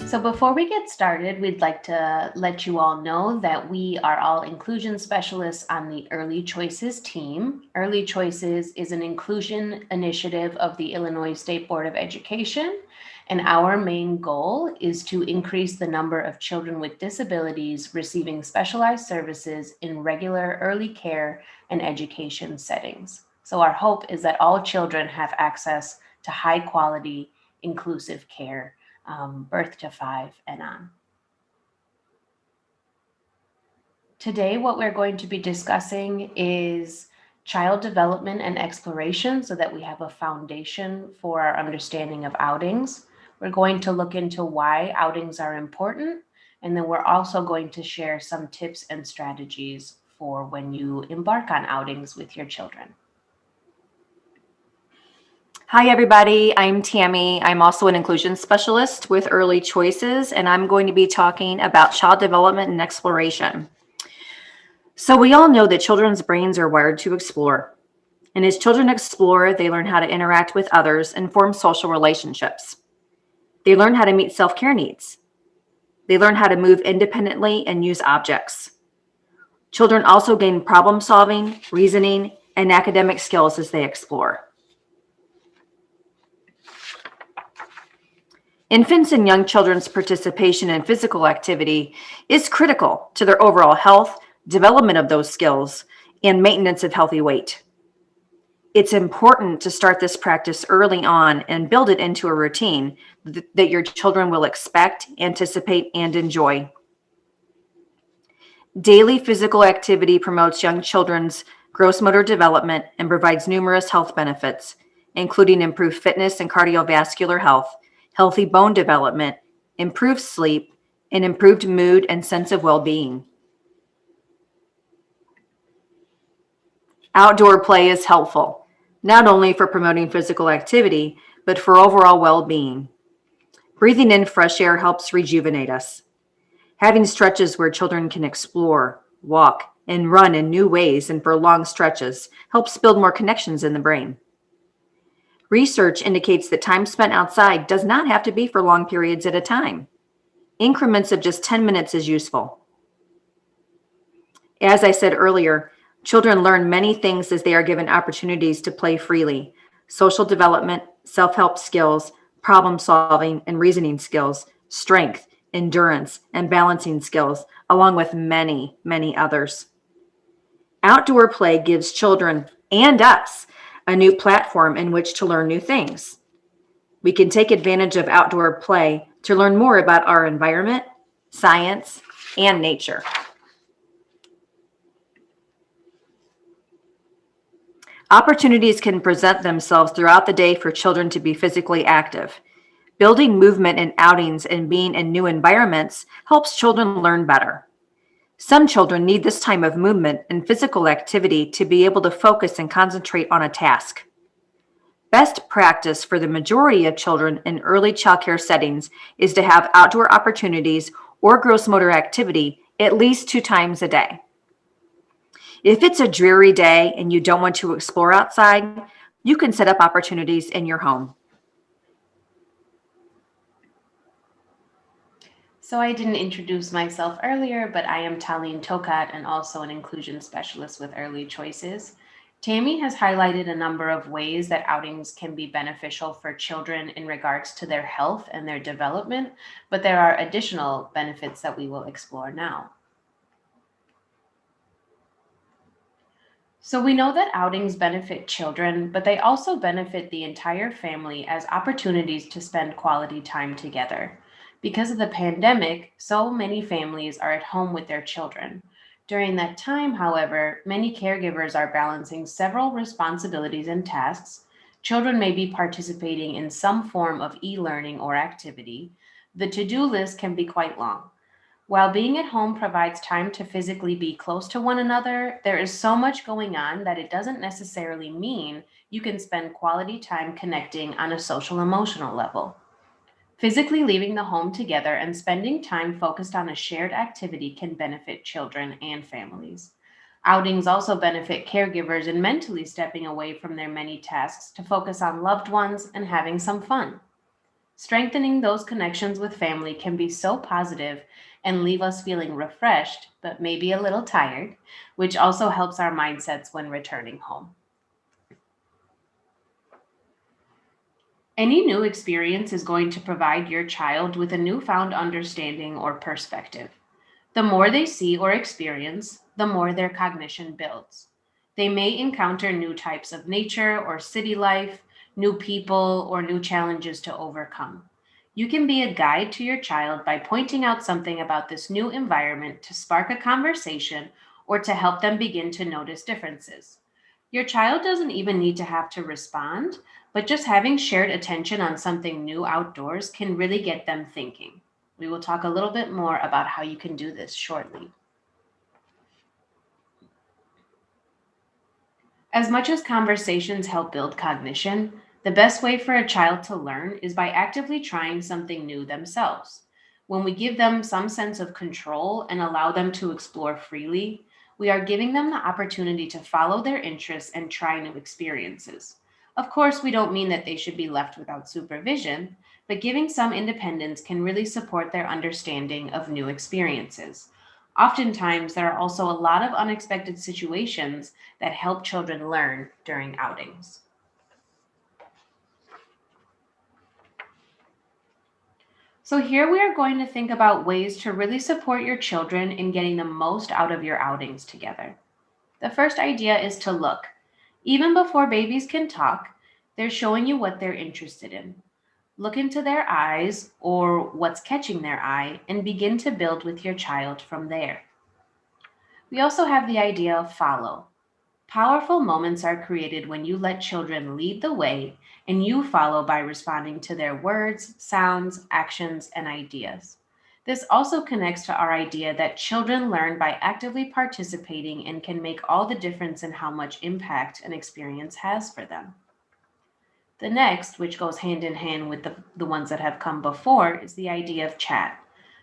So before we get started, we'd like to let you all know that we are all inclusion specialists on the Early Choices team. Early Choices is an inclusion initiative of the Illinois State Board of Education, and our main goal is to increase the number of children with disabilities receiving specialized services in regular early care and education settings. So our hope is that all children have access to high quality, inclusive care, birth to 5 and on. Today, what we're going to be discussing is child development and exploration so that we have a foundation for our understanding of outings. We're going to look into why outings are important, and then we're also going to share some tips and strategies for when you embark on outings with your children. Hi, everybody. I'm Tammy. I'm also an inclusion specialist with Early Choices, and I'm going to be talking about child development and exploration. So we all know that children's brains are wired to explore. And as children explore, they learn how to interact with others and form social relationships. They learn how to meet self-care needs. They learn how to move independently and use objects. Children also gain problem solving, reasoning, and academic skills as they explore. Infants and young children's participation in physical activity is critical to their overall health, development of those skills, and maintenance of healthy weight. It's important to start this practice early on and build it into a routine that your children will expect, anticipate, and enjoy. Daily physical activity promotes young children's gross motor development and provides numerous health benefits, including improved fitness and cardiovascular health, healthy bone development, improved sleep, and improved mood and sense of well-being. Outdoor play is helpful, not only for promoting physical activity, but for overall well-being. Breathing in fresh air helps rejuvenate us. Having stretches where children can explore, walk, and run in new ways and for long stretches helps build more connections in the brain. Research indicates that time spent outside does not have to be for long periods at a time. Increments of just 10 minutes is useful. As I said earlier, children learn many things as they are given opportunities to play freely. Social development, self-help skills, problem solving and reasoning skills, strength, endurance, and balancing skills, along with many, many others. Outdoor play gives children and us a new platform in which to learn new things. We can take advantage of outdoor play to learn more about our environment, science, and nature. Opportunities can present themselves throughout the day for children to be physically active. Building movement in outings and being in new environments helps children learn better. Some children need this time of movement and physical activity to be able to focus and concentrate on a task. Best practice for the majority of children in early childcare settings is to have outdoor opportunities or gross motor activity at least 2 times a day. If it's a dreary day and you don't want to explore outside, you can set up opportunities in your home. So I didn't introduce myself earlier, but I am Talene Tokat and also an inclusion specialist with Early Choices. Tammy has highlighted a number of ways that outings can be beneficial for children in regards to their health and their development, but there are additional benefits that we will explore now. So we know that outings benefit children, but they also benefit the entire family as opportunities to spend quality time together. Because of the pandemic, so many families are at home with their children. During that time, however, many caregivers are balancing several responsibilities and tasks. Children may be participating in some form of e-learning or activity. The to-do list can be quite long. While being at home provides time to physically be close to one another, there is so much going on that it doesn't necessarily mean you can spend quality time connecting on a social emotional level. Physically leaving the home together and spending time focused on a shared activity can benefit children and families. Outings also benefit caregivers in mentally stepping away from their many tasks to focus on loved ones and having some fun. Strengthening those connections with family can be so positive and leave us feeling refreshed, but maybe a little tired, which also helps our mindsets when returning home. Any new experience is going to provide your child with a newfound understanding or perspective. The more they see or experience, the more their cognition builds. They may encounter new types of nature or city life, new people, or new challenges to overcome. You can be a guide to your child by pointing out something about this new environment to spark a conversation or to help them begin to notice differences. Your child doesn't even need to have to respond, but just having shared attention on something new outdoors can really get them thinking. We will talk a little bit more about how you can do this shortly. As much as conversations help build cognition, the best way for a child to learn is by actively trying something new themselves. When we give them some sense of control and allow them to explore freely, we are giving them the opportunity to follow their interests and try new experiences. Of course, we don't mean that they should be left without supervision, but giving some independence can really support their understanding of new experiences. Oftentimes, there are also a lot of unexpected situations that help children learn during outings. So, here we are going to think about ways to really support your children in getting the most out of your outings together. The first idea is to look. Even before babies can talk, they're showing you what they're interested in. Look into their eyes or what's catching their eye and begin to build with your child from there. We also have the idea of follow. Powerful moments are created when you let children lead the way and you follow by responding to their words, sounds, actions, and ideas. This also connects to our idea that children learn by actively participating and can make all the difference in how much impact an experience has for them. The next, which goes hand in hand with the ones that have come before, is the idea of chat.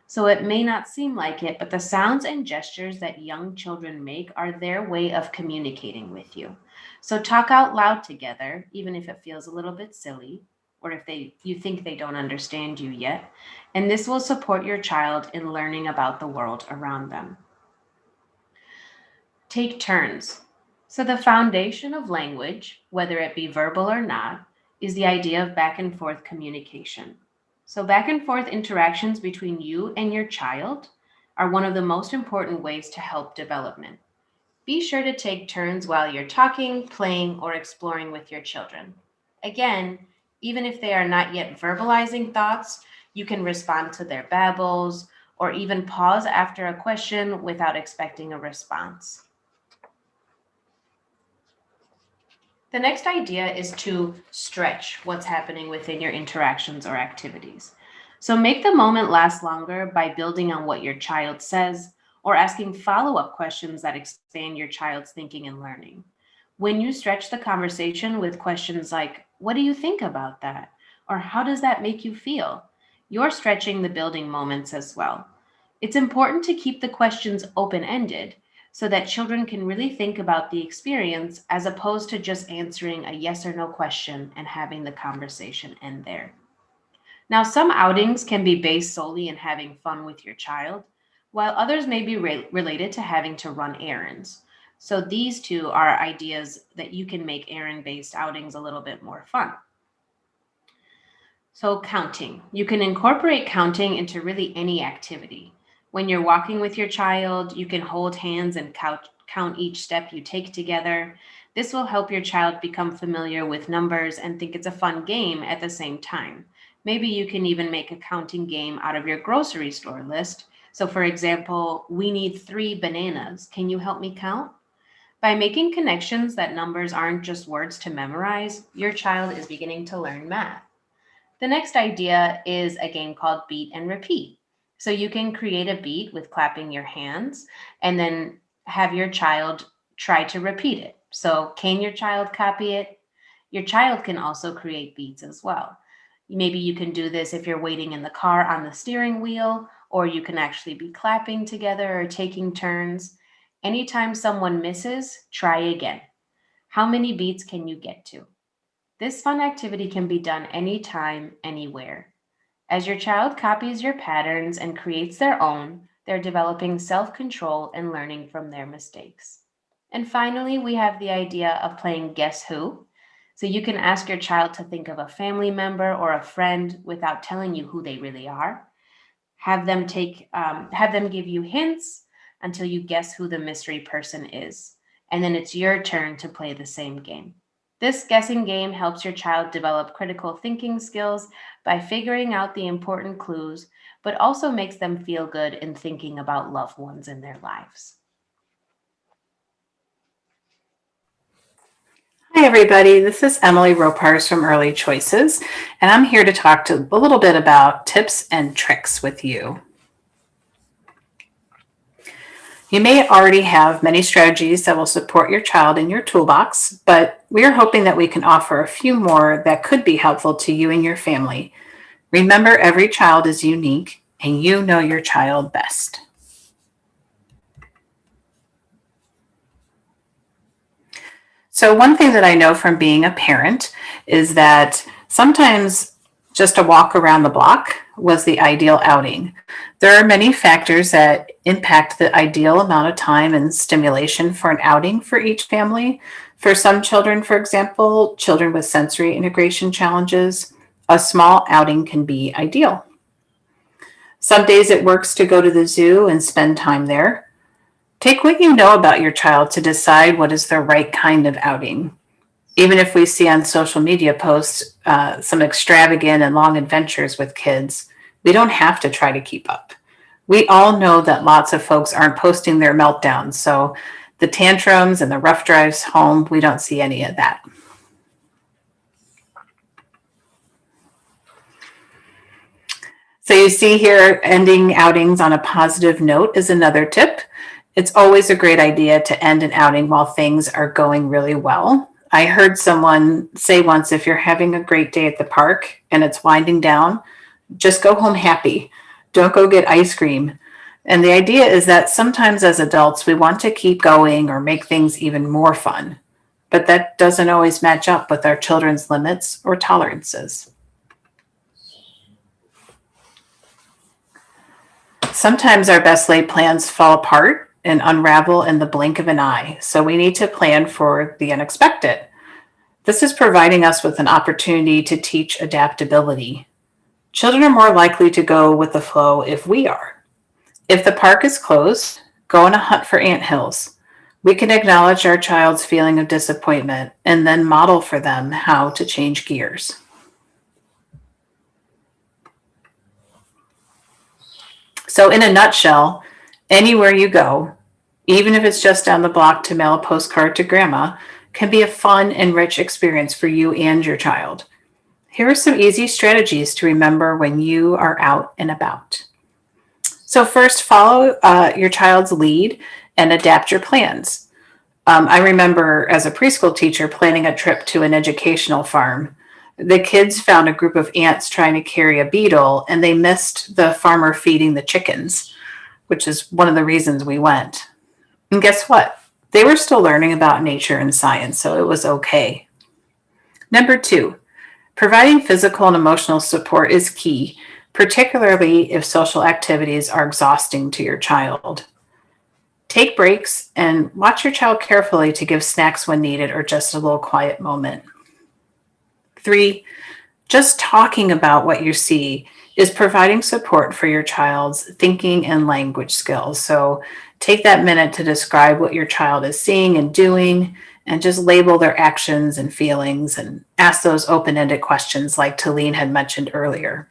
So it may not seem like it, but the sounds and gestures that young children make are their way of communicating with you. So talk out loud together, even if it feels a little bit silly, or if you think they don't understand you yet. And this will support your child in learning about the world around them. Take turns. So, the foundation of language, whether it be verbal or not, is the idea of back and forth communication. So, back and forth interactions between you and your child are one of the most important ways to help development. Be sure to take turns while you're talking, playing, or exploring with your children. Again, even if they are not yet verbalizing thoughts, you can respond to their babbles or even pause after a question without expecting a response. The next idea is to stretch what's happening within your interactions or activities. So make the moment last longer by building on what your child says or asking follow up questions that expand your child's thinking and learning. When you stretch the conversation with questions like, what do you think about that? Or how does that make you feel? You're stretching the building moments as well. It's important to keep the questions open ended so that children can really think about the experience as opposed to just answering a yes or no question and having the conversation end there. Now, some outings can be based solely in having fun with your child, while others may be related to having to run errands. So, these two are ideas that you can make errand based outings a little bit more fun. So, counting. You can incorporate counting into really any activity. When you're walking with your child, you can hold hands and count each step you take together. This will help your child become familiar with numbers and think it's a fun game at the same time. Maybe you can even make a counting game out of your grocery store list. So, for example, we need 3 bananas. Can you help me count? By making connections that numbers aren't just words to memorize, your child is beginning to learn math. The next idea is a game called Beat and Repeat. So you can create a beat with clapping your hands and then have your child try to repeat it. So, can your child copy it? Your child can also create beats as well. Maybe you can do this if you're waiting in the car on the steering wheel, or you can actually be clapping together or taking turns. Anytime someone misses, try again. How many beats can you get to? This fun activity can be done anytime, anywhere. As your child copies your patterns and creates their own, they're developing self control and learning from their mistakes. And finally, we have the idea of playing Guess Who. So you can ask your child to think of a family member or a friend without telling you who they really are. Have them give you hints until you guess who the mystery person is, and then it's your turn to play the same game. This guessing game helps your child develop critical thinking skills by figuring out the important clues, but also makes them feel good in thinking about loved ones in their lives. Hi, everybody. This is Emily Ropars from Early Choices, and I'm here to talk a little bit about tips and tricks with you. You may already have many strategies that will support your child in your toolbox, but we are hoping that we can offer a few more that could be helpful to you and your family. Remember, every child is unique, and you know your child best. So one thing that I know from being a parent is that sometimes just a walk around the block was the ideal outing. There are many factors that impact the ideal amount of time and stimulation for an outing for each family. For some children, for example, children with sensory integration challenges, a small outing can be ideal. Some days it works to go to the zoo and spend time there. Take what you know about your child to decide what is the right kind of outing. Even if we see on social media posts some extravagant and long adventures with kids, we don't have to try to keep up. We all know that lots of folks aren't posting their meltdowns, so the tantrums and the rough drives home, we don't see any of that. So you see here, ending outings on a positive note is another tip. It's always a great idea to end an outing while things are going really well. I heard someone say once, if you're having a great day at the park and it's winding down, just go home happy. Don't go get ice cream. And the idea is that sometimes as adults, we want to keep going or make things even more fun. But that doesn't always match up with our children's limits or tolerances. Sometimes our best laid plans fall apart and unravel in the blink of an eye, so we need to plan for the unexpected. This is providing us with an opportunity to teach adaptability. Children are more likely to go with the flow if we are. If the park is closed, go on a hunt for anthills. We can acknowledge our child's feeling of disappointment and then model for them how to change gears. So in a nutshell, anywhere you go, even if it's just down the block to mail a postcard to grandma, can be a fun and rich experience for you and your child. Here are some easy strategies to remember when you are out and about. So first, follow your child's lead and adapt your plans. I remember as a preschool teacher planning a trip to an educational farm. The kids found a group of ants trying to carry a beetle, and they missed the farmer feeding the chickens, which is one of the reasons we went. And guess what? They were still learning about nature and science, so it was okay. Number 2, providing physical and emotional support is key, particularly if social activities are exhausting to your child. Take breaks and watch your child carefully to give snacks when needed or just a little quiet moment. 3, just talking about what you see is providing support for your child's thinking and language skills. So take that minute to describe what your child is seeing and doing, and just label their actions and feelings and ask those open-ended questions like Talene had mentioned earlier.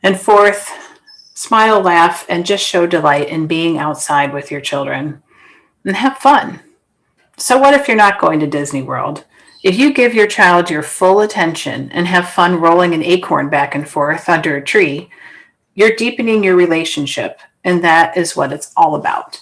And 4th, smile, laugh, and just show delight in being outside with your children and have fun. So what if you're not going to Disney World? If you give your child your full attention and have fun rolling an acorn back and forth under a tree, you're deepening your relationship, and that is what it's all about.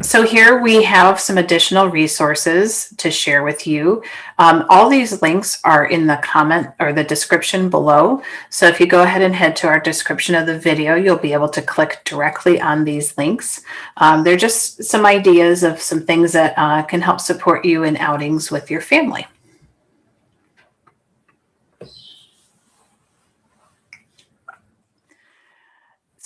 So here we have some additional resources to share with you. All these links are in the comment or the description below. So if you go ahead and head to our description of the video, you'll be able to click directly on these links. They're just some ideas of some things that can help support you in outings with your family.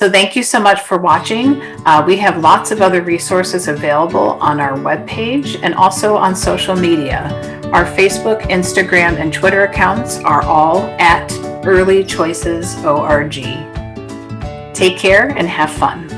So thank you so much for watching. We have lots of other resources available on our webpage and also on social media. Our Facebook, Instagram, and Twitter accounts are all at Early Choices ORG. Take care and have fun.